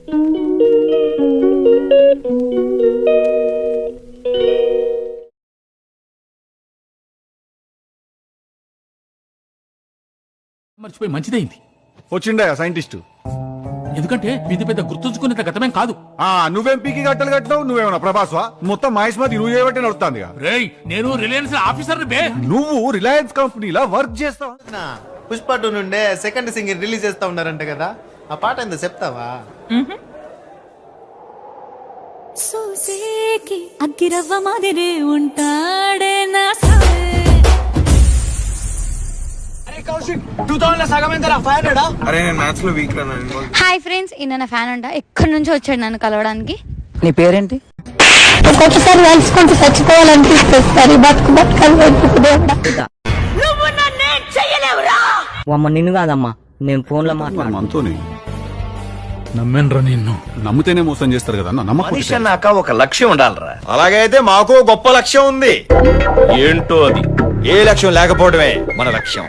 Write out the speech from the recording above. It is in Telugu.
మర్చిపోయి మంచిదైంది. వచ్చిండా సైంటిస్ట్? ఎందుకంటే ఇది పెద్ద గుర్తుంచుకునేంత గతమేం కాదు. నువ్వేం పీకి గట్టలు కట్టినావు? నువ్వేమన్నా ప్రభాస్వా? మొత్తం మహేష్మతి నువ్వు చేయబట్టి నడుస్తుంది. రేయ్, నేను రిలయన్స్ ఆఫీసర్ బే. నువ్వు రిలయన్స్ కంపెనీలా వర్క్ చేస్తావు. పుష్ప 2 నుండే సెకండ్ సింగిల్ రిలీజ్ చేస్తా ఉన్నారంట కదా, ఆ పాట ఎంత చెప్తావా? సోసేకి అగ్గిరవ్వ మాదిరే ఉంటాడే నా హాయ్ ఫ్రెండ్స్, ఈయన నా ఫ్యాన్ అంట. ఎక్కడి నుంచో వచ్చాడు నన్ను కలవడానికి. నీ పేరేంటి? ఒక్కొక్కసారి వలుసుకుంటూ చచ్చిపోవాలనిపిస్తుంది. బతుకు అమ్మ నిన్ను కాదమ్మా, నేను ఫోన్ లో మాట్లాడు. మనతోనే నమ్మేనరా నిన్ను. నమ్మితేనే మోసం చేస్తారు కదా. మనిషి అన్నాక ఒక లక్ష్యం ఉండాలరా. అలాగైతే మాకు గొప్ప లక్ష్యం ఉంది. ఏంటో అది. ఏ లక్ష్యం లేకపోవడమే మన లక్ష్యం.